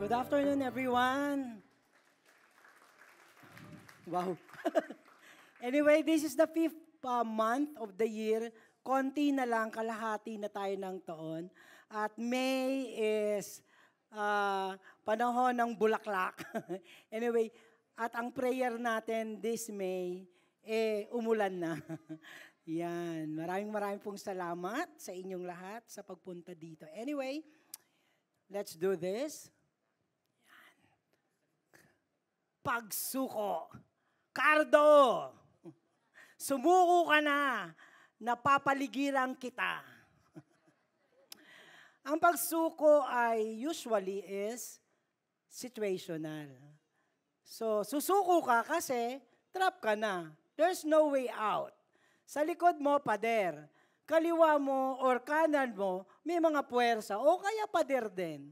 Good afternoon, everyone. Wow. Anyway, this is the fifth month of the year. Konti na lang, kalahati na tayo ng taon. At May is panahon ng bulaklak. Anyway, at ang prayer natin this May, umulan na. Yan. Maraming pong salamat sa inyong lahat sa pagpunta dito. Anyway, let's do this. Yan. Pagsuko. Cardo, sumuko ka na, napapaligiran kita. Ang pagsuko ay usually is situational. So, susuko ka kasi trap ka na. There's no way out. Sa likod mo, pader. Kaliwa mo or kanan mo, may mga puwersa o kaya pader din.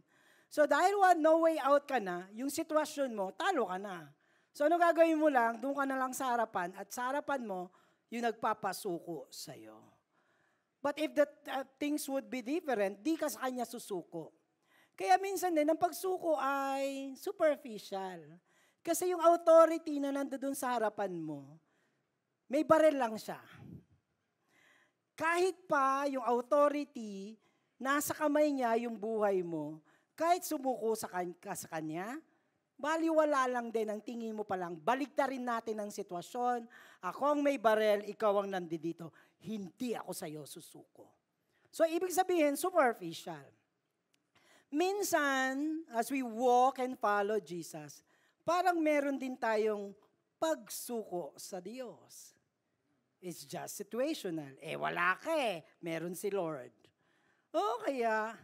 So, dahil no way out ka na, yung sitwasyon mo, talo ka na. So, ano gagawin mo lang, doon ka na lang sa harapan at sa harapan mo, yung nagpapasuko sa'yo. But if the things would be different, di ka sa kanya susuko. Kaya minsan din, ang pagsuko ay superficial. Kasi yung authority na nandoon sa harapan mo, may barel lang siya. Kahit pa yung authority, nasa kamay niya yung buhay mo, kahit sumuko ka sa kanya, baliwala lang din ang tingin mo pa lang. Baligtarin natin ang sitwasyon. Ako ang may barel, ikaw ang nandito. Hindi ako sa'yo susuko. So, ibig sabihin, superficial. Minsan, as we walk and follow Jesus, parang meron din tayong pagsuko sa Diyos. It's just situational. Wala ka meron si Lord. O kaya,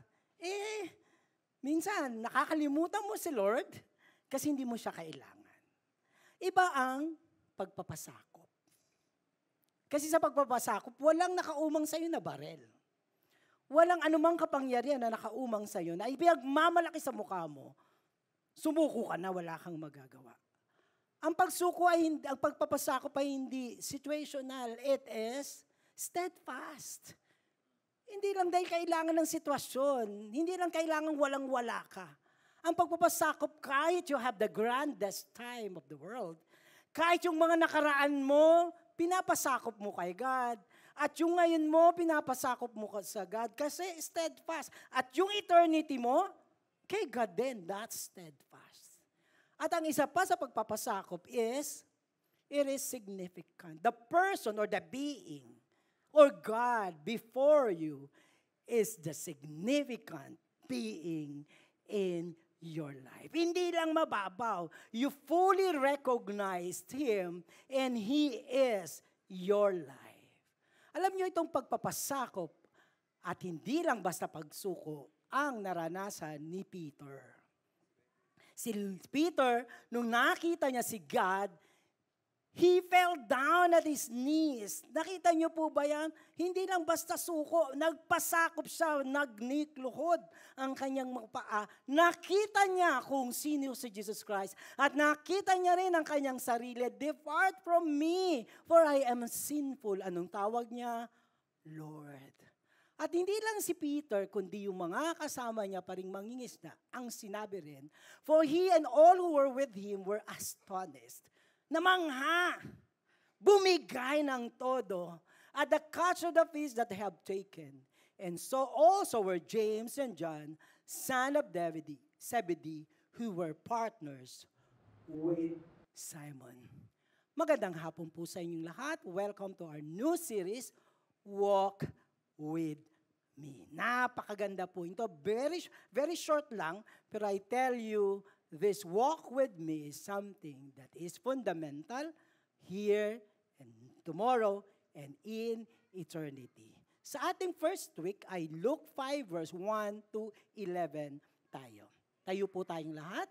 minsan, nakakalimutan mo si Lord, kasi hindi mo siya kailangan. Iba ang pagpapasakop. Kasi sa pagpapasakop, walang nakaumang sa'yo na barel. Walang anumang kapangyarihan na nakaumang sa'yo na ipinagmamalaki sa mukha mo. Sumuko ka na, wala kang magagawa. Ang pagsuko ay ang pagpapasakop ay hindi situational. It is steadfast. Hindi lang dahil kailangan ng sitwasyon. Hindi lang kailangan walang-wala ka. Ang pagpapasakop, kahit you have the grandest time of the world, kahit yung mga nakaraan mo, pinapasakop mo kay God. At yung ngayon mo, pinapasakop mo sa God kasi steadfast. At yung eternity mo, kay God din, that's steadfast. At ang isa pa sa pagpapasakop is, it is significant. The person or the being or God before you is the significant being in your life. Hindi lang mababaw. You fully recognized Him and He is your life. Alam niyo itong pagpapasakop at hindi lang basta pagsuko ang naranasan ni Peter. Si Peter, nung nakita niya si God, he fell down at his knees. Nakita niyo po ba yan? Hindi lang basta suko, nagpasakop siya, nagnikluhod ang kanyang mga paa. Nakita niya kung sino si Jesus Christ. At nakita niya rin ang kanyang sarili. Depart from me, for I am sinful. Anong tawag niya? Lord. At hindi lang si Peter, kundi yung mga kasama niya pa ring mangingisda, ang sinabi rin, for he and all who were with him were astonished. Namangha, bumigay ng todo at the catch of the fish that they have taken. And so also were James and John, son of Zebedee, who were partners with Simon. Magandang hapon po sa inyong lahat. Welcome to our new series, Walk with Me. Napakaganda po ito. Very short lang, pero I tell you, this walk with me is something that is fundamental here and tomorrow and in eternity. Sa ating first week ay Luke 5 verse 1 to 11 tayo. Tayo po tayong lahat.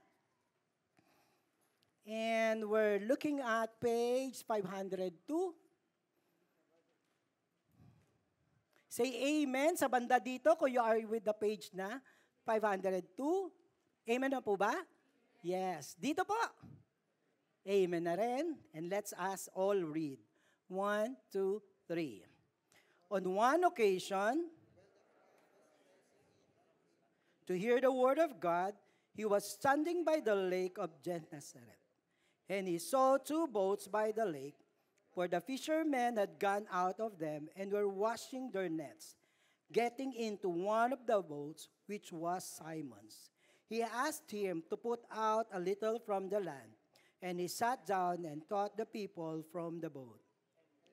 And we're looking at page 502. Say amen sa banda dito kung you are with the page na 502. Amen na po ba? Yes. Dito po. Amen na rin. And let's us all read. 1, 2, 3. On one occasion, to hear the word of God, he was standing by the lake of Gennesaret. And he saw two boats by the lake, for the fishermen had gone out of them and were washing their nets. Getting into one of the boats, which was Simon's, he asked him to put out a little from the land. And he sat down and taught the people from the boat.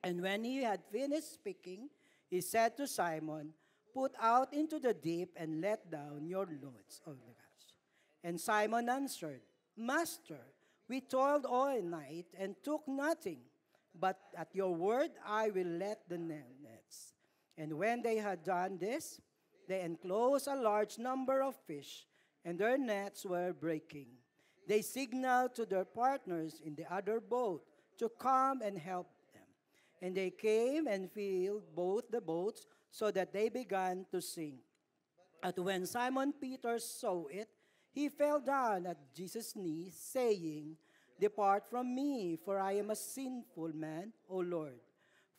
And when he had finished speaking, he said to Simon, "Put out into the deep and let down your nets." Oh my gosh. And Simon answered, "Master, we toiled all night and took nothing, but at your word I will let the nets." And when they had done this, they enclosed a large number of fish, and their nets were breaking. They signaled to their partners in the other boat to come and help them. And they came and filled both the boats so that they began to sink. But when Simon Peter saw it, he fell down at Jesus' knees, saying, "Depart from me, for I am a sinful man, O Lord."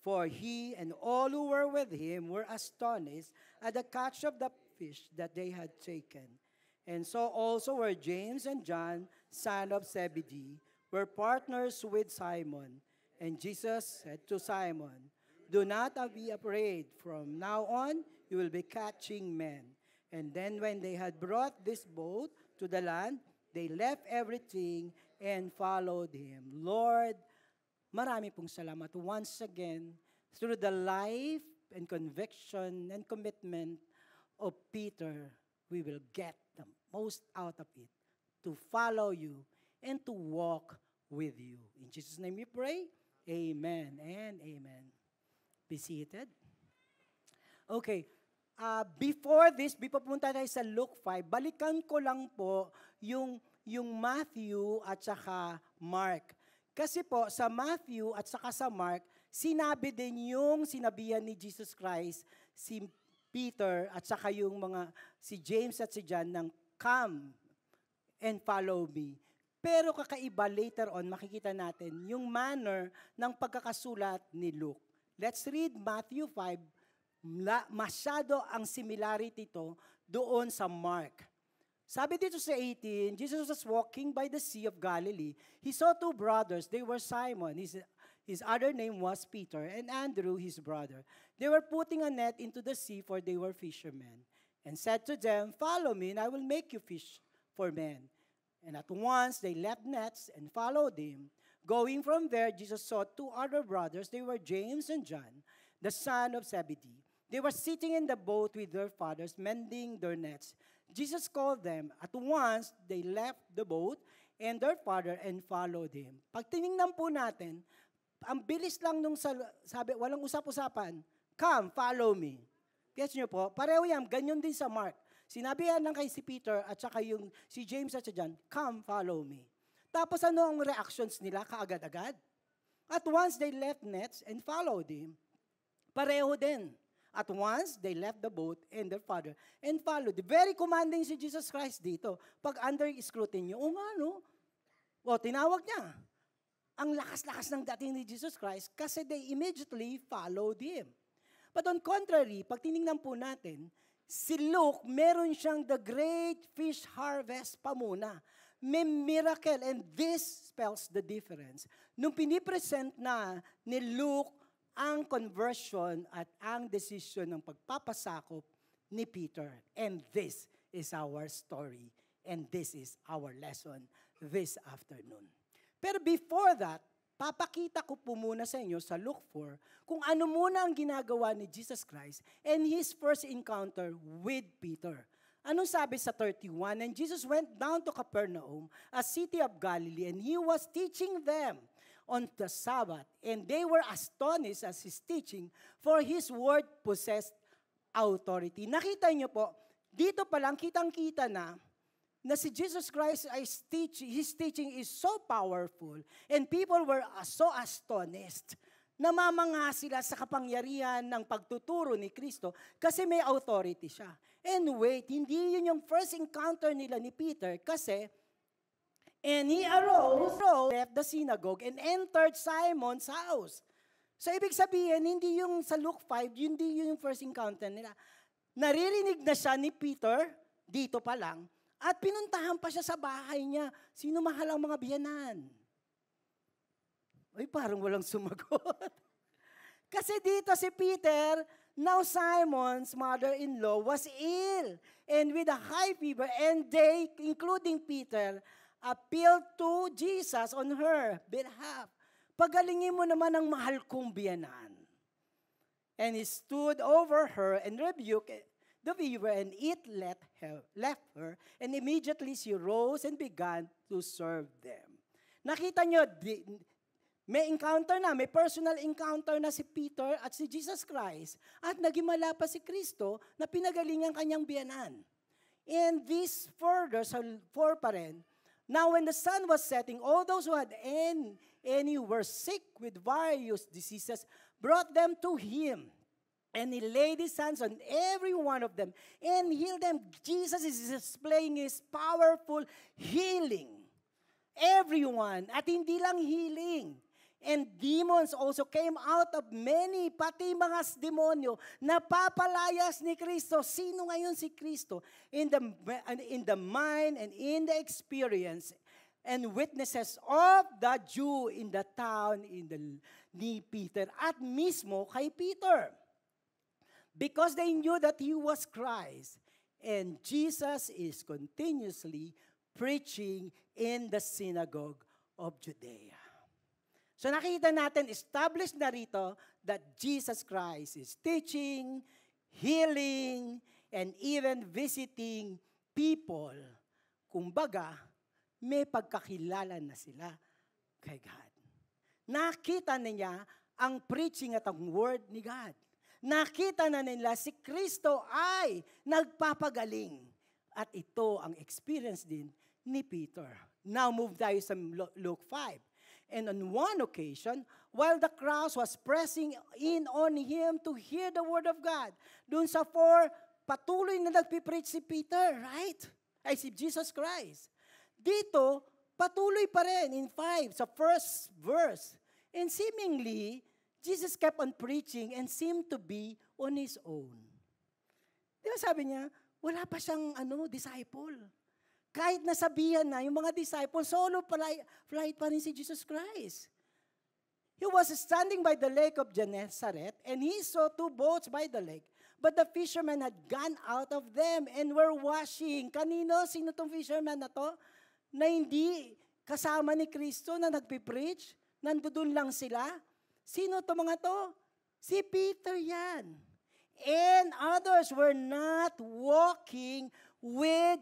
For he and all who were with him were astonished at the catch of the fish that they had taken. And so also were James and John, son of Zebedee, were partners with Simon. And Jesus said to Simon, "Do not be afraid. From now on, you will be catching men." And then when they had brought this boat to the land, they left everything and followed him. Lord, marami pong salamat once again through the life and conviction and commitment of Peter, we will get the most out of it to follow you and to walk with you. In Jesus' name we pray. Amen and amen. Be seated. Okay. Before pupunta tayo sa Luke 5, balikan ko lang po yung Matthew at saka Mark. Kasi po, sa Matthew at saka sa Mark, sinabi din yung sinabihan ni Jesus Christ, si Peter at saka si James at si John ng "Come and follow me." Pero kakaiba later on, makikita natin yung manner ng pagkakasulat ni Luke. Let's read Matthew 5. Masyado ang similarity ito doon sa Mark. Sabi dito sa 18, Jesus was walking by the Sea of Galilee. He saw two brothers. They were Simon. His other name was Peter, and Andrew, his brother. They were putting a net into the sea, for they were fishermen. And said to them, "Follow me, and I will make you fish for men." And at once they left nets and followed him. Going from there, Jesus saw two other brothers. They were James and John, the son of Zebedee. They were sitting in the boat with their fathers, mending their nets. Jesus called them. At once, they left the boat and their father and followed him. Pag tinignan po natin, ang bilis lang nung sabi, walang usap-usapan, "Come, follow me." Gets nyo po? Pareho yan, ganyan din sa Mark. Sinabi yan lang kay si Peter at saka si James at si John, "Come, follow me." Tapos ano ang reactions nila kaagad-agad? At once, they left nets and followed him. Pareho din. At once, they left the boat and their father and followed. Very commanding si Jesus Christ dito. Pag under scrutiny, o nga no? O, tinawag niya. Ang lakas-lakas ng dating ni Jesus Christ kasi they immediately followed him. But on contrary, pag tinignan po natin, si Luke, meron siyang the great fish harvest pa muna. May miracle, and this spells the difference. Nung pinipresent na ni Luke ang conversion at ang decision ng pagpapasakop ni Peter. And this is our story. And this is our lesson this afternoon. Pero before that, papakita ko po muna sa inyo sa Luke 4 kung ano muna ang ginagawa ni Jesus Christ and his first encounter with Peter. Anong sabi sa 31? And Jesus went down to Capernaum, a city of Galilee, and he was teaching them on the Sabbath, and they were astonished at his teaching, for his word possessed authority. Nakita niyo po, dito pa lang kitang-kita na si Jesus Christ, his teaching is so powerful, and people were so astonished. Namamanga sila sa kapangyarihan ng pagtuturo ni Kristo kasi may authority siya. And wait, hindi yun yung first encounter nila ni Peter kasi and he arose, left the synagogue, and entered Simon's house. So, ibig sabihin, hindi yung sa Luke 5, hindi yung first encounter nila. Naririnig na siya ni Peter, dito pa lang, At pinuntahan pa siya sa bahay niya. Sino mahal ang mga biyanan? Ay, parang walang sumagot. Kasi dito si Peter, now Simon's mother-in-law was ill and with a high fever, and they, including Peter, appealed to Jesus on her behalf. Pagalingin mo naman ang mahal kong biyanan. And he stood over her and rebuked the fever, and it left her, and immediately she rose and began to serve them. Nakita nyo, may encounter na, may personal encounter na si Peter at si Jesus Christ, at nagimala pa si Kristo na pinagalingan kanyang biyanan. And this further, sa 4 pa rin, now when the sun was setting, all those who had any were sick with various diseases brought them to him. And he laid his hands on every one of them and healed them. Jesus is displaying his powerful healing. Everyone, at hindi lang healing. And demons also came out of many, pati mga demonyo, napapalayas ni Kristo. Sino ngayon si Kristo? In the mind and in the experience and witnesses of the Jew in the town ni Peter at mismo kay Peter. Because they knew that he was Christ. And Jesus is continuously preaching in the synagogue of Judea. So nakita natin, established na rito that Jesus Christ is teaching, healing, and even visiting people. Kumbaga, may pagkakilala na sila kay God. Nakita niya ang preaching at ang word ni God. Nakita na nila si Kristo ay nagpapagaling. At ito ang experience din ni Peter. Now move tayo sa Luke 5. And on one occasion, while the crowd was pressing in on him to hear the word of God, dun sa 4, patuloy na nagpipreach si Peter, right? Ay si Jesus Christ. Dito, patuloy pa rin in 5, sa first verse. And seemingly, Jesus kept on preaching and seemed to be on his own. Di ba sabi niya, wala pa siyang disciple. Kahit nasabihan na yung mga disciples, solo flight pa rin si Jesus Christ. He was standing by the lake of Gennesaret, and he saw 2 boats by the lake. But the fishermen had gone out of them and were washing. Kanino? Sino tong fisherman na to? Na hindi kasama ni Kristo na nagpipreach? Nandoon lang sila? Sino to mga to? Si Peter yan. And others were not walking with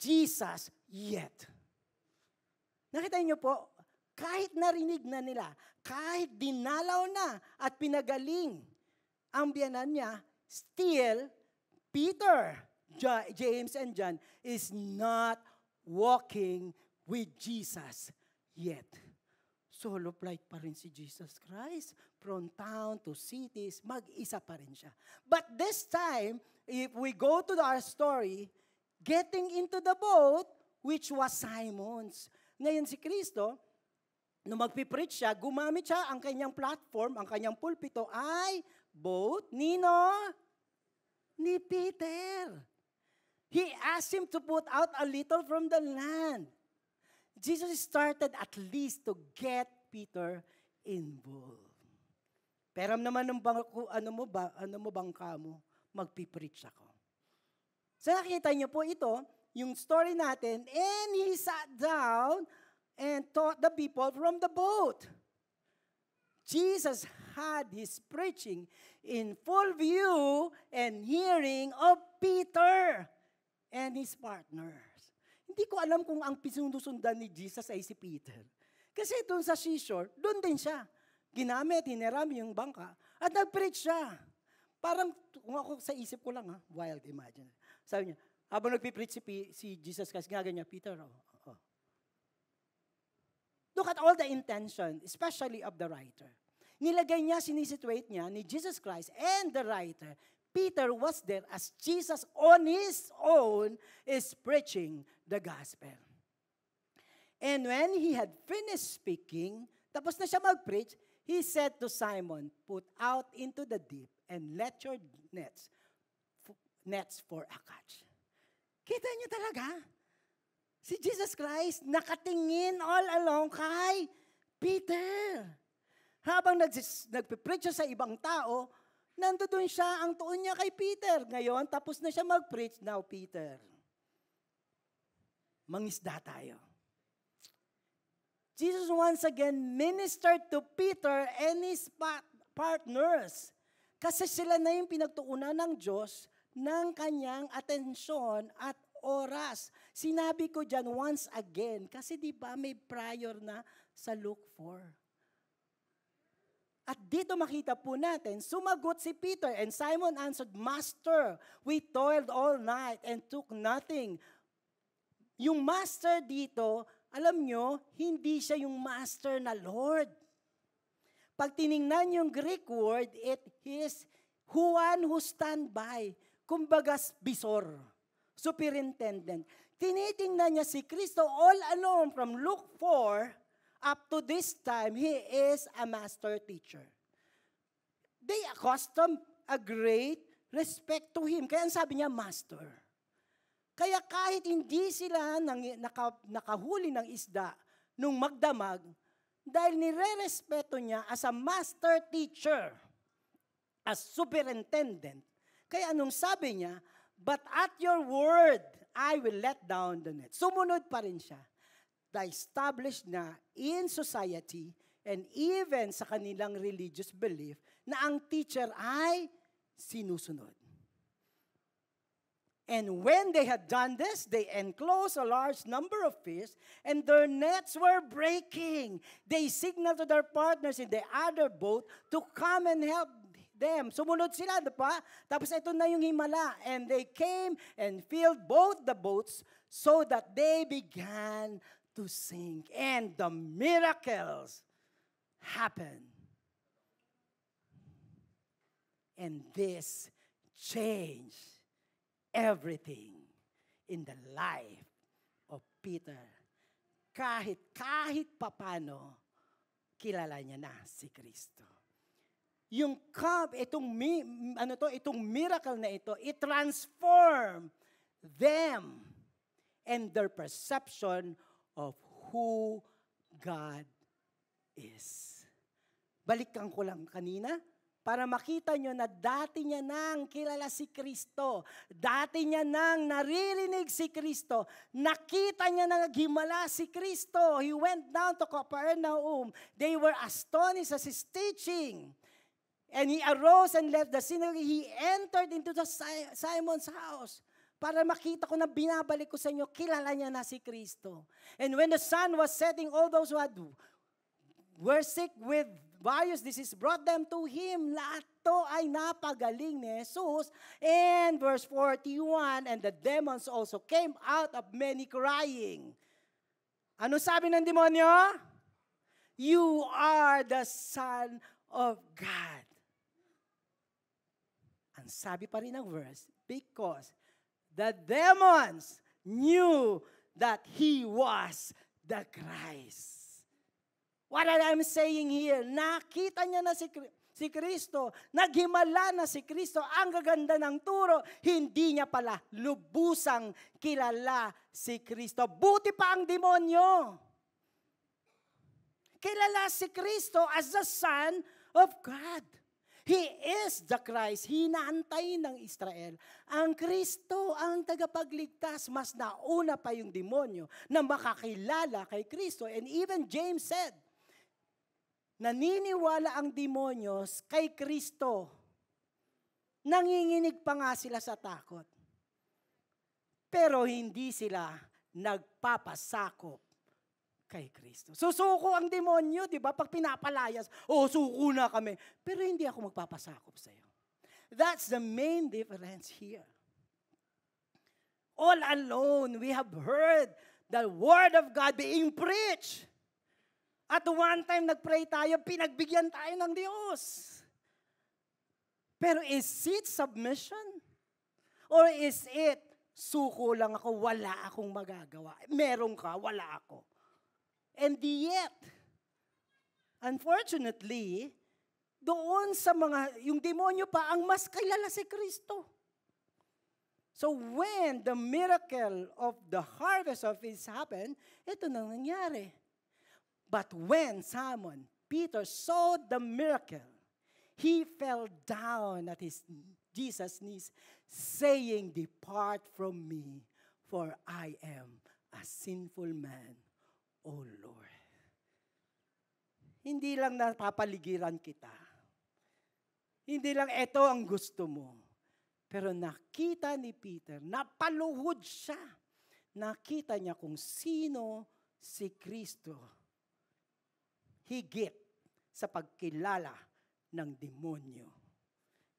Jesus yet. Nakita niyo po, kahit narinig na nila, kahit dinalaw na at pinagaling ang biyanan niya, still, Peter, James, and John is not walking with Jesus yet. Solo flight pa rin si Jesus Christ. From town to cities, mag-isa pa rin siya. But this time, if we go to our story, getting into the boat, which was Simon's. Ngayon si Kristo, nung magpipreach siya, gumamit siya ang kanyang platform, ang kanyang pulpito ay boat, nino? Ni Peter. He asked him to put out a little from the land. Jesus started at least to get Peter involved. Pero naman ano mo bangka mo, magpipreach ako. So nakita niyo po ito, yung story natin, and he sat down and taught the people from the boat. Jesus had his preaching in full view and hearing of Peter and his partners. Hindi ko alam kung ang pinusundan ni Jesus ay si Peter. Kasi doon sa seashore, doon din siya. Ginamit, hiniram yung bangka, at nag-preach siya. Parang, kung ako sa isip ko lang, wild, imagine. Sabi niya, habang nag-preach si Jesus Christ, ginaganyan niya, Peter, Look at all the intention, especially of the writer. Nilagay niya, sinisituate niya ni Jesus Christ and the writer. Peter was there as Jesus on his own is preaching the gospel. And when he had finished speaking, tapos na siya mag-preach, he said to Simon, put out into the deep and let your nets for a catch. Kita niyo talaga? Si Jesus Christ nakatingin all along kay Peter. Habang nagpipreach siya sa ibang tao, nandoon siya, ang tuon niya kay Peter. Ngayon, tapos na siya mag-preach. Now, Peter, mangisda tayo. Jesus once again ministered to Peter and his partners. Kasi sila na yung pinagtuunan ng Diyos ng kanyang atensyon at oras. Sinabi ko dyan once again, kasi di ba may prior na sa Luke 4. At dito makita po natin, sumagot si Peter, and Simon answered, Master, we toiled all night and took nothing. Yung master dito, alam nyo, hindi siya yung master na Lord. Pag tiningnan yung Greek word, it is one who stand by. Kumbaga, bisor, superintendent. Tinitingnan niya si Kristo all along from Luke 4 up to this time, he is a master teacher. They accustom a great respect to him. Kaya ang sabi niya, master. Kaya kahit hindi sila nakahuli ng isda nung magdamag, dahil nire-respeto niya as a master teacher, as superintendent. Kaya anong sabi niya, but at your word, I will let down the net. Sumunod pa rin siya. Established na in society and even sa kanilang religious belief na ang teacher ay sinusunod. And when they had done this, they enclosed a large number of fish and their nets were breaking. They signaled to their partners in the other boat to come and help them. Sumunod sila, diba? Tapos ito na yung himala. And they came and filled both the boats so that they began to sink. And the miracles happened. And this changed everything in the life of Peter. Kahit papano, kilala niya na si Kristo. Itong miracle na ito, it transformed them and their perception of who God is. Balikan ko lang kanina para makita nyo na dati niya nang kilala si Kristo. Dati niya nang naririnig si Kristo. Nakita niya na naghimala si Kristo. He went down to Capernaum. They were astonished at his teaching. And he arose and left the synagogue. He entered into the Simon's house. Para makita ko na binabalik ko sa inyo, kilala niya na si Kristo. And when the sun was setting, all those who were sick with various diseases brought them to him. Lahat to ay napagaling ni Jesus. And verse 41, and the demons also came out of many crying. Ano sabi ng demonyo? You are the Son of God. Ang sabi pa rin ng verse, because the demons knew that he was the Christ. What I'm saying here, nakita niya na si Kristo, naghimala na si Kristo, ang gaganda ng turo, hindi niya pala lubusang kilala si Kristo. Buti pa ang demonyo. Kilala si Kristo as the Son of God. He is the Christ. Hinaantay ng Israel. Ang Kristo ang tagapagligtas. Mas nauna pa yung demonyo na makakilala kay Kristo. And even James said, naniniwala ang demonyo kay Kristo. Nanginginig pa nga sila sa takot. Pero hindi sila nagpapasakop kay Kristo. Susuko ang demonyo, di ba? Pag pinapalayas, suko na kami. Pero hindi ako magpapasakop sa iyo. That's the main difference here. All alone, we have heard the Word of God being preached. At one time, nag-pray tayo, pinagbigyan tayo ng Diyos. Pero is it submission? Or is it, suko lang ako, wala akong magagawa. Meron ka, wala ako. And yet, unfortunately, doon sa yung demonyo pa ang mas kilala si Kristo. So when the miracle of the harvest of fish happened, ito na nangyari. But when Simon Peter saw the miracle, he fell down at Jesus' knees, saying, "Depart from me, for I am a sinful man, O Lord." Hindi lang napapaligiran kita. Hindi lang ito ang gusto mo. Pero nakita ni Peter, napaluhod siya. Nakita niya kung sino si Kristo. Higit sa pagkilala ng demonyo.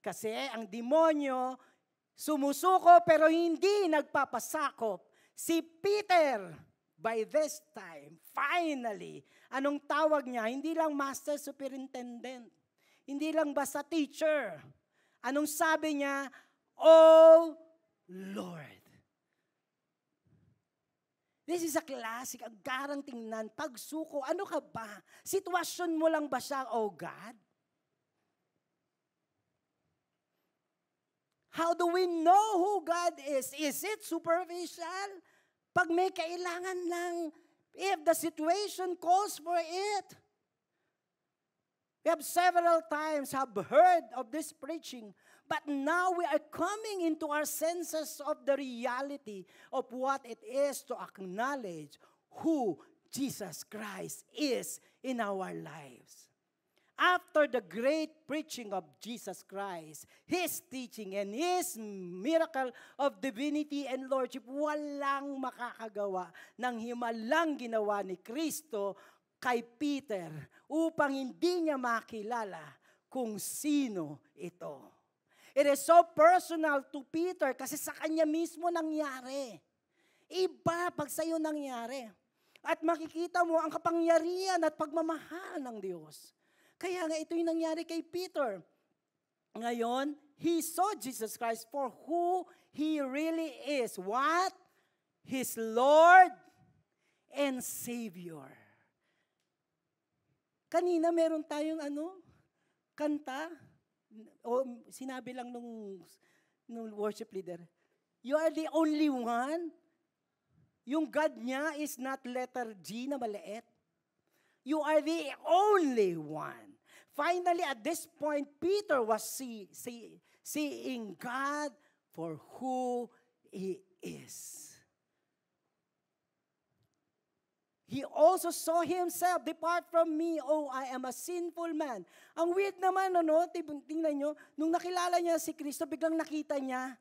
Kasi ang demonyo, sumusuko pero hindi nagpapasakop. Si Peter, by this time, finally, anong tawag niya? Hindi lang master superintendent. Hindi lang basta teacher. Anong sabi niya? "Oh Lord." This is a classic. Ang garang tingnan. Pagsuko, ano ka ba? Sitwasyon mo lang ba siya, "Oh God"? How do we know who God is? Is it superficial? Pag may kailangan lang, if the situation calls for it. We have several times heard of this preaching, but now we are coming into our senses of the reality of what it is to acknowledge who Jesus Christ is in our lives. After the great preaching of Jesus Christ, His teaching and His miracle of divinity and lordship, walang makakagawa ng himalang ginawa ni Kristo kay Peter upang hindi niya makilala kung sino ito. It is so personal to Peter kasi sa kanya mismo nangyari. Iba pag sa'yo nangyari. At makikita mo ang kapangyarihan at pagmamahal ng Diyos. Kaya nga ito yung nangyari kay Peter. Ngayon, he saw Jesus Christ for who He really is. What? His Lord and Savior. Kanina meron tayong kanta. O sinabi lang nung worship leader, "You are the only one." Yung God niya is not letter G na maliit. You are the only one. Finally, at this point, Peter was seeing God for who He is. He also saw himself, "Depart from me, oh, I am a sinful man." Ang weird naman, tingnan nyo, nung nakilala niya si Kristo, biglang nakita niya,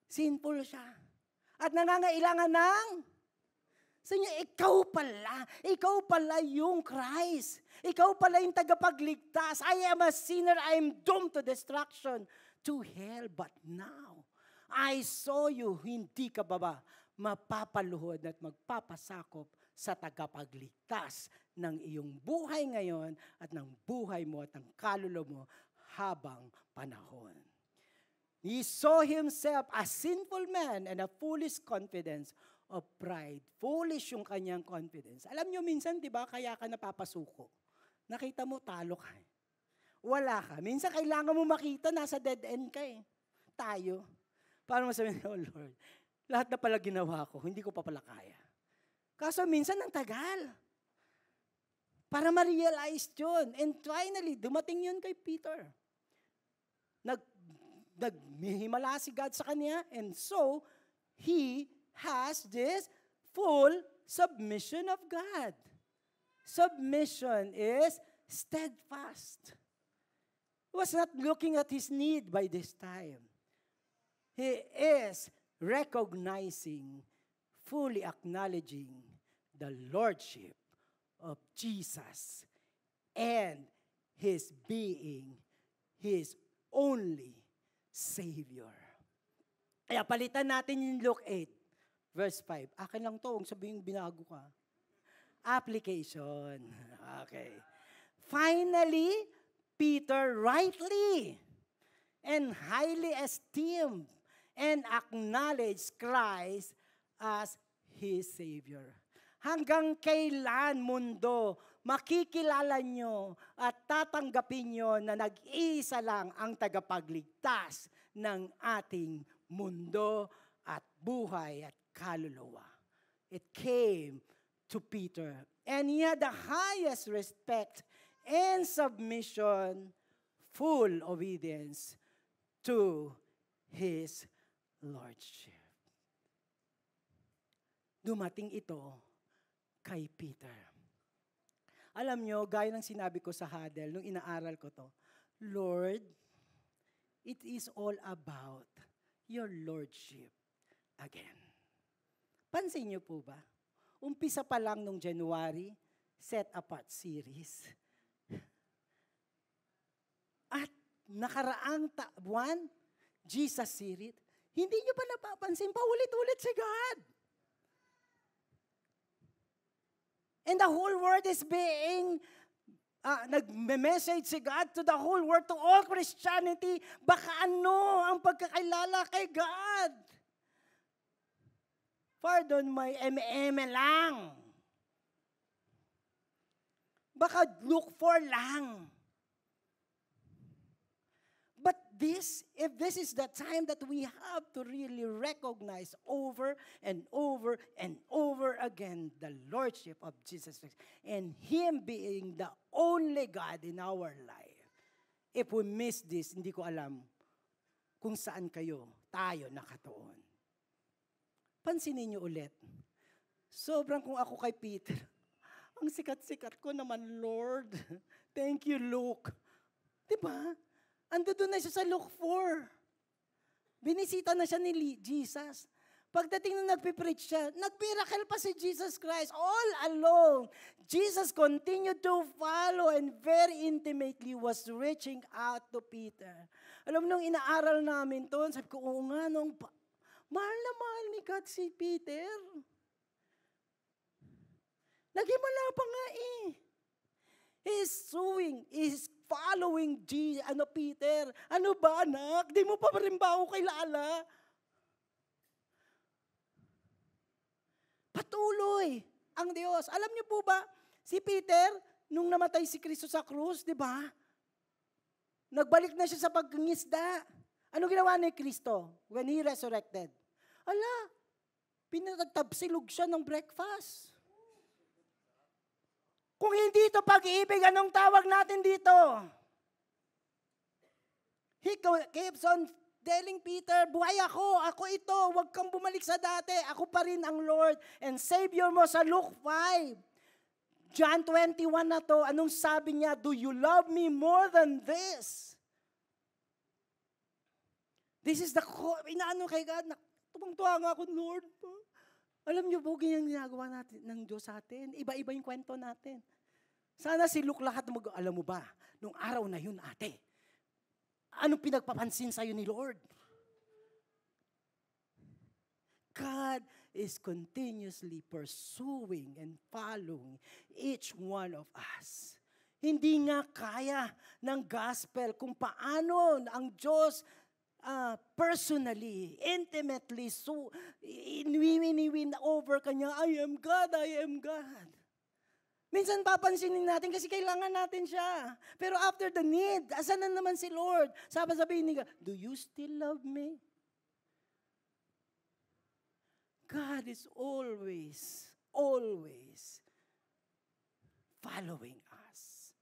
sinful siya. At nangangailangan ng, ikaw pala yung Christ. Ikaw pala yung tagapagligtas. I am a sinner, I am doomed to destruction, to hell. But now, I saw you, hindi ka ba mapapaluhod at magpapasakop sa tagapagligtas ng iyong buhay ngayon at ng buhay mo at ng kaluluwa mo habang panahon. He saw himself a sinful man and a foolish confidence of pride. Foolish yung kanyang confidence. Alam nyo minsan, di ba, kaya ka napapasuko. Nakita mo, talo ka. Wala ka. Minsan kailangan mo makita, nasa dead end ka eh. Tayo. Para masabihin, "Oh Lord, lahat na pala ginawa ko, hindi ko pa pala kaya." Kaso minsan ang tagal. Para ma-realize yun. And finally, dumating yun kay Peter. Naghimala si God sa kanya, and so, he has this full submission of God. Submission is steadfast. He was not looking at his need by this time. He is recognizing, fully acknowledging the lordship of Jesus and His being His only Savior. Kaya palitan natin yung Luke 8, verse 5. Akin lang to, huwag sabihin binago ka. Application. Okay. Finally, Peter rightly and highly esteemed and acknowledged Christ as His Savior. Hanggang kailan, mundo, makikilala nyo at tatanggapin nyo na nag-iisa lang ang tagapagligtas ng ating mundo at buhay at kaluluwa. It came to Peter, and he had the highest respect and submission, full obedience to his lordship. Dumating ito kay Peter. Alam nyo, gaya ng sinabi ko sa huddle, nung inaaral ko to, Lord, it is all about your lordship again. Pansin niyo po ba? Umpisa pa lang nung January, Set Apart series. At nakaraang buwan, Jesus series. Hindi niyo pa napapansin, paulit-ulit si God. And the whole world is being, nag-message si God to the whole world, to all Christianity. Baka ano ang pagkakilala kay God? Pardon, may lang. Baka look for lang. But if this is the time that we have to really recognize over and over and over again the Lordship of Jesus Christ and Him being the only God in our life. If we miss this, hindi ko alam kung saan tayo nakatuon. Pansinin niyo ulit. Sobrang kung ako kay Peter, ang sikat-sikat ko naman, Lord. Thank you, Luke. Diba? Ando doon na siya sa Luke 4. Binisita na siya ni Jesus. Pagdating nung nagpipreach siya, nagmiracle pa si Jesus Christ all alone. Jesus continued to follow and very intimately was reaching out to Peter. Alam mo, nung inaaral namin to, sabi ko, oo nga, mahal na mahal ni God si Peter. Naghimala pa nga eh. He's following Peter. Ano ba, anak? Di mo pa rin ba ako kilala? Patuloy ang Diyos. Alam niyo po ba, si Peter, nung namatay si Kristo sa krus, di ba? Nagbalik na siya sa pagngisda. Ano ginawa ni Kristo when He resurrected? Pinatagtabsilog siya ng breakfast. Kung hindi ito pag-ibig, anong tawag natin dito? He keeps on telling Peter, buhay ako ito, huwag kang bumalik sa dati, ako pa rin ang Lord and Savior mo sa Luke 5. John 21 na to, anong sabi niya? Do you love me more than this? This is the inaano kay God, tumang-tuwa nga ako, Lord. Alam niyo po, ganyan ginagawa natin ng Diyos sa atin. Iba-iba yung kwento natin. Sana si Luke lahat alam mo ba, nung araw na yun, ate, anong pinagpapansin sa'yo ni Lord? God is continuously pursuing and following each one of us. Hindi nga kaya ng gospel kung paano ang Diyos personally, intimately, so win over kanya, I am God, I am God. Minsan papansinin natin kasi kailangan natin siya. Pero after the need, asan na naman si Lord? Sabihin niya, do you still love me? God is always following us.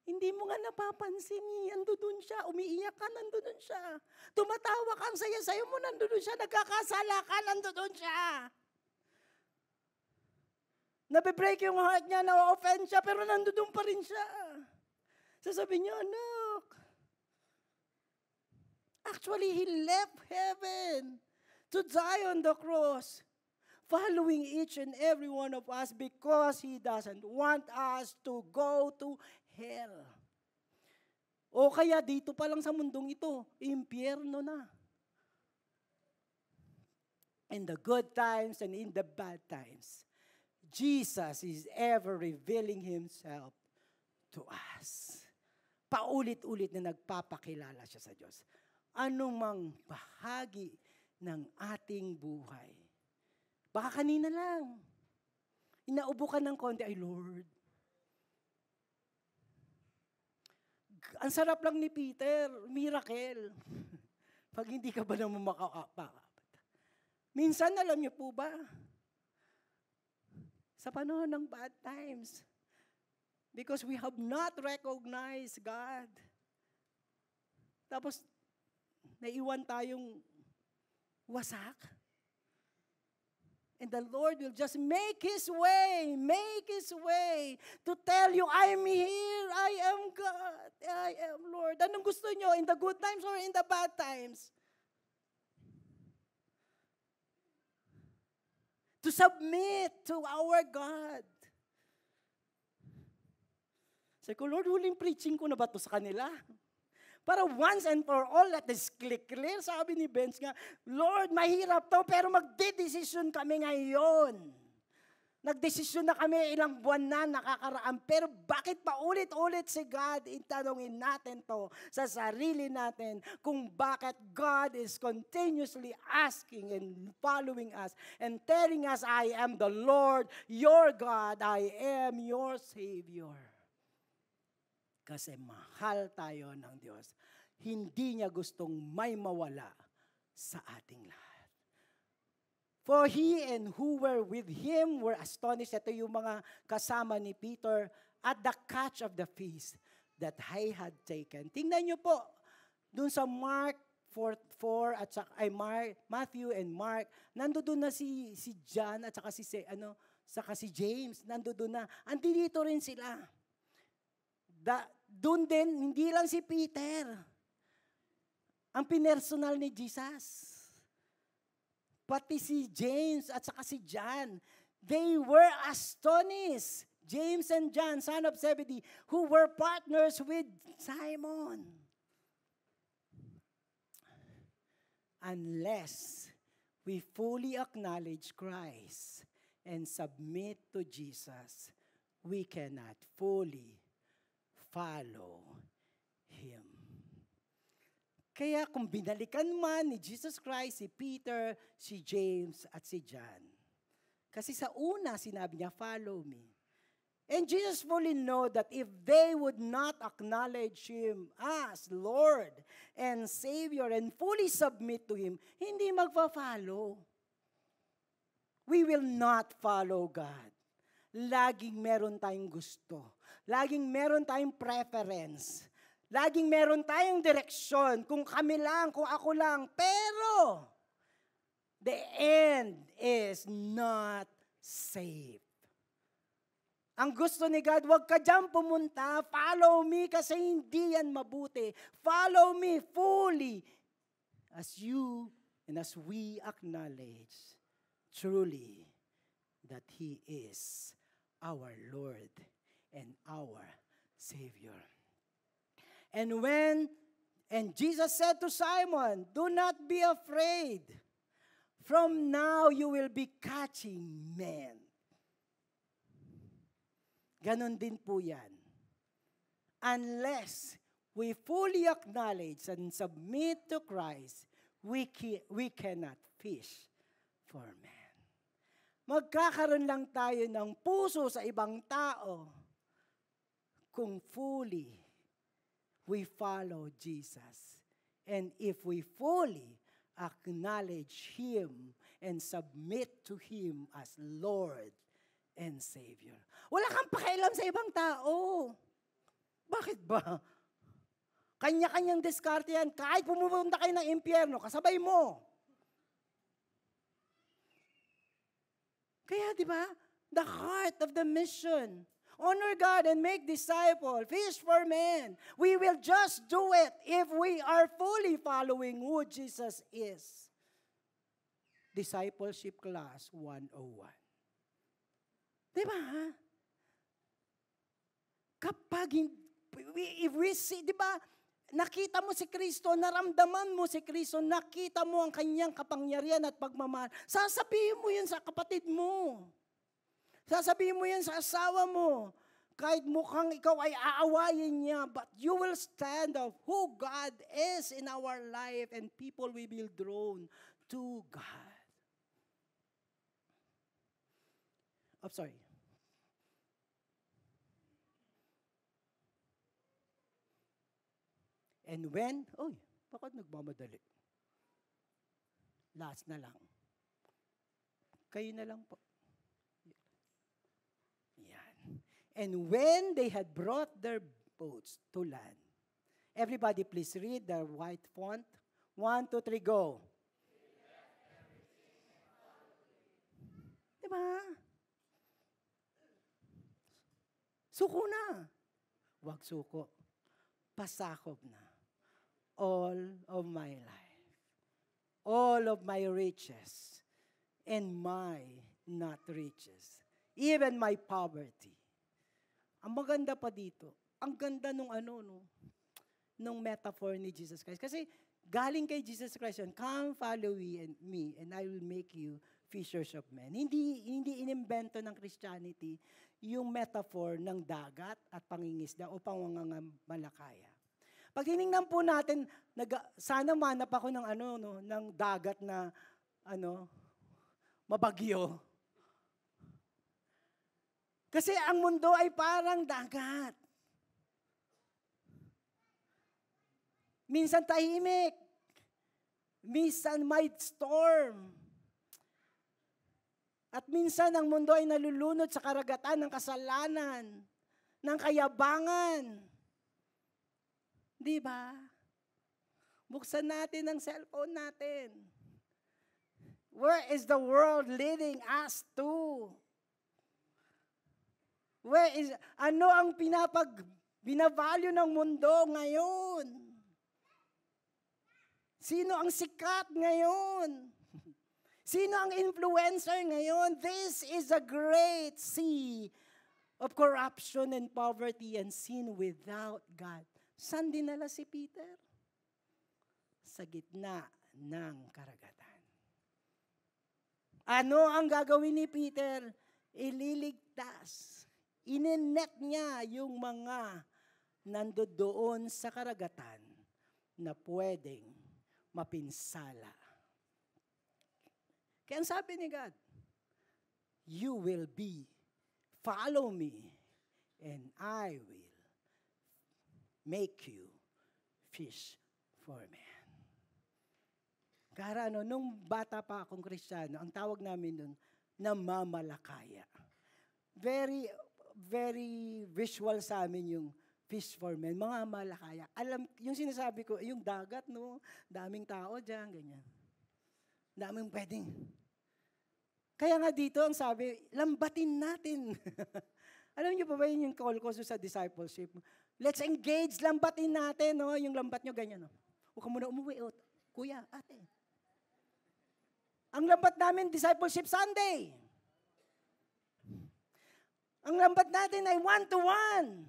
Hindi mo nga napapansin, nandoon siya, umiiyak ka, nandoon siya. Tumatawa ka, ang saya-sayo mo, nandoon siya, nagkakasala ka, nandoon siya. Nabe-break yung heart niya, na-offend siya, pero nandoon pa rin siya. Sasabihin niya, anak. Actually, He left heaven to die on the cross, following each and every one of us because He doesn't want us to go to hell. O kaya dito pa lang sa mundong ito, impyerno na. In the good times and in the bad times, Jesus is ever revealing Himself to us. Paulit-ulit na nagpapakilala siya sa Diyos. Anumang bahagi ng ating buhay. Baka kanina lang, inaubo ka ng konti, ay Lord, ang sarap lang ni Peter, miracle. Pag hindi ka ba naman makakapa. Minsan, alam niyo po ba, sa panahon ng bad times, because we have not recognized God, tapos, naiwan tayong wasak. And the Lord will just make His way to tell you, I'm here, I am God, I am Lord. Anong gusto nyo, in the good times or in the bad times? To submit to our God. Sabi ko, Lord, huling preaching ko na ba ito sa kanila? Para once and for all, let this clear. Sabi ni Benz nga, Lord, mahirap to, pero magdedesisyon kami ngayon. Nagdesisyon na kami, ilang buwan na nakakaraan. Pero bakit pa ulit-ulit si God? Itanongin natin to sa sarili natin kung bakit God is continuously asking and following us and telling us, I am the Lord, your God, I am your Savior. Kasi mahal tayo ng Diyos. Hindi niya gustong may mawala sa ating lahat. For he and who were with him were astonished. Ito yung mga kasama ni Peter at the catch of the feast that he had taken. Tingnan niyo po, dun sa Mark 4 at saka, Matthew and Mark, nandoon na si John at saka si James, nandoon na. Andito rin sila. Doon din, hindi lang si Peter ang pinersonal ni Jesus. Pati si James at saka si John, they were astonished. James and John, son of Zebedee, who were partners with Simon. Unless we fully acknowledge Christ and submit to Jesus, we cannot fully follow Him. Kaya kung binalikan man ni Jesus Christ, si Peter, si James, at si John. Kasi sa una, sinabi niya, follow me. And Jesus fully know that if they would not acknowledge Him as Lord and Savior and fully submit to Him, hindi magpa-follow. We will not follow God. Laging meron tayong gusto. Laging meron tayong preference. Laging meron tayong direksyon. Kung kami lang, kung ako lang. Pero, the end is not safe. Ang gusto ni God, huwag ka dyan pumunta. Follow me kasi hindi yan mabuti. Follow me fully as you and as we acknowledge truly that He is our Lord and our Savior. And Jesus said to Simon, do not be afraid. From now you will be catching men. Ganon din po yan. Unless we fully acknowledge and submit to Christ, we cannot fish for men. Magkakaroon lang tayo ng puso sa ibang tao kung fully we follow Jesus. And if we fully acknowledge Him and submit to Him as Lord and Savior. Wala kang pakialam sa ibang tao. Bakit ba? Kanya-kanyang diskarte yan. Kahit pumunta kayo ng impyerno, kasabay mo. Kaya, di ba? The heart of the mission. Honor God and make disciples. Fish for men. We will just do it if we are fully following who Jesus is. Discipleship Class 101. Di ba? If we see, di ba, nakita mo si Kristo, naramdaman mo si Kristo, nakita mo ang kanyang kapangyarihan at pagmamahal, sasabihin mo yan sa kapatid mo. Sasabihin mo yan sa asawa mo. Kahit mukhang ikaw ay aawayin niya, but you will stand of who God is in our life and people will be drawn to God. Oh, sorry. And when, bakit nagmamadali? Last na lang. Kayo na lang po. Yan. And when they had brought their boats to land, everybody please read the white font. 1, 2, 3, go. Diba? Suko na. Huwag suko. Pasakop na. All of my life. All of my riches. And my not riches. Even my poverty. Ang maganda pa dito, ang ganda nung nung metaphor ni Jesus Christ. Kasi galing kay Jesus Christ yun, come follow me and I will make you fishers of men. Hindi inimbento ng Christianity yung metaphor ng dagat at pangingisda o pangangamalakaya. Pag tinignan po natin, sana manap ako ng ng dagat na mabagyo. Kasi ang mundo ay parang dagat. Minsan tahimik. Minsan may storm. At minsan ang mundo ay nalulunod sa karagatan ng kasalanan, ng kayabangan. Di ba? Buksan natin ang cellphone natin. Where is the world leading us to? Ano ang binavalue ng mundo ngayon? Sino ang sikat ngayon? Sino ang influencer ngayon? This is a great sea of corruption and poverty and sin without God. Saan dinala si Peter? Sa gitna ng karagatan. Ano ang gagawin ni Peter? Ililigtas. Inenet niya yung mga nandoon sa karagatan na pwedeng mapinsala. Kaya ang sabi ni God, you will follow me, and I will make you fish for men. Kaya nung bata pa akong Kristiyano, ang tawag namin nun, namamalakaya. Very, very visual sa amin yung fish for men, mga malakaya. Yung sinasabi ko, yung dagat, daming tao dyan, ganyan. Daming pwedeng. Kaya nga dito, ang sabi, lambatin natin. Alam niyo pa ba yung call ko sa discipleship? Let's engage, lambatin natin, yung lambat nyo, ganyan. Huwag ka muna umuwi, kuya, ate. Ang lambat namin, Discipleship Sunday. Ang lambat natin ay one-to-one.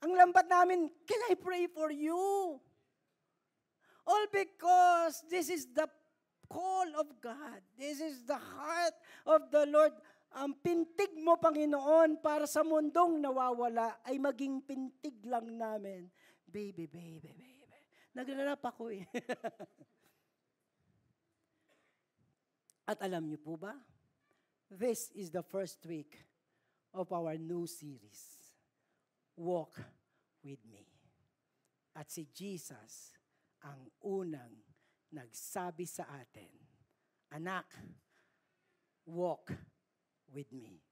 Ang lambat namin, can I pray for you? All because this is the call of God. This is the heart of the Lord. Ang pintig mo, Panginoon, para sa mundong nawawala, ay maging pintig lang namin. Baby. Naglalap ako eh. At alam niyo po ba? This is the first week of our new series, Walk with Me. At si Jesus ang unang nagsabi sa atin, anak, walk with me.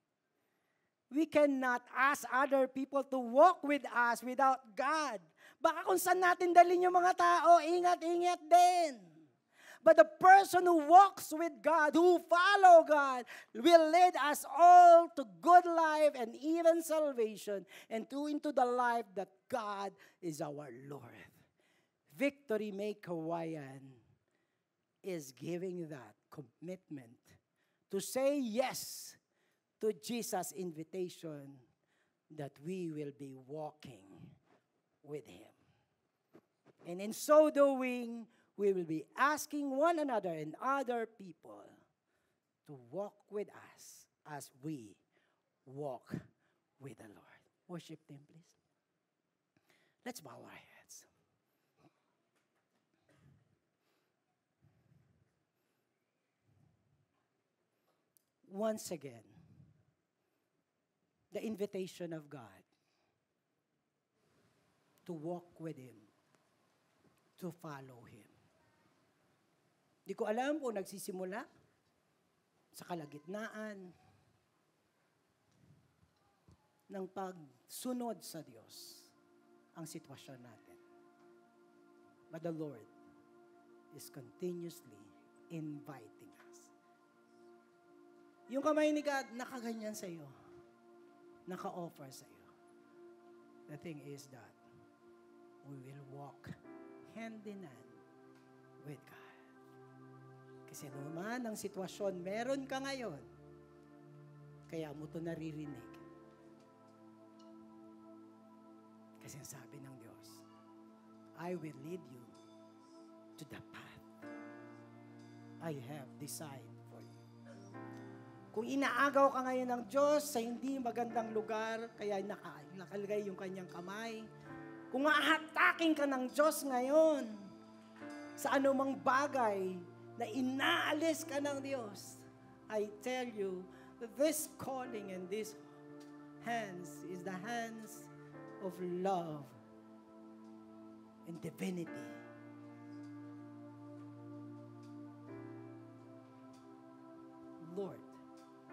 We cannot ask other people to walk with us without God. Baka kung saan natin dalhin yung mga tao, ingat-ingat din. But the person who walks with God, who follow God, will lead us all to good life and even salvation and into the life that God is our Lord. Victory Make Hawaiian is giving that commitment to say yes to Jesus' invitation that we will be walking with Him. And in so doing, we will be asking one another and other people to walk with us as we walk with the Lord. Worship Him, please. Let's bow our heads. Once again, the invitation of God to walk with Him, to follow Him. Di ko alam kung nagsisimula sa kalagitnaan ng pagsunod sa Diyos ang sitwasyon natin. But the Lord is continuously inviting us. Yung kamay ni God, nakaganyan sa iyo. Naka-offer sa iyo. The thing is that we will walk hand in hand with God. Kasi naman ang sitwasyon, meron ka ngayon. Kaya mo ito naririnig. Kasi sabi ng Diyos, I will lead you to the path I have designed for you. Kung inaagaw ka ngayon ng Diyos sa hindi magandang lugar, kaya nakalagay yung kanyang kamay, kung ahatakin ka ng Diyos ngayon sa anumang bagay na inaalis ka ng Diyos, I tell you, this calling and this hands is the hands of love and divinity. Lord,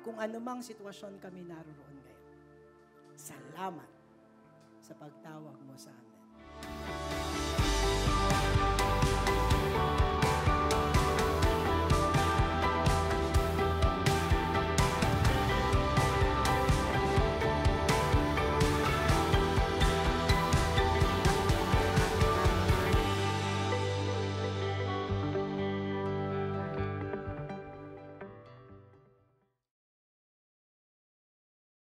kung anumang sitwasyon kami naroon ngayon, salamat sa pagtawag mo sa amin.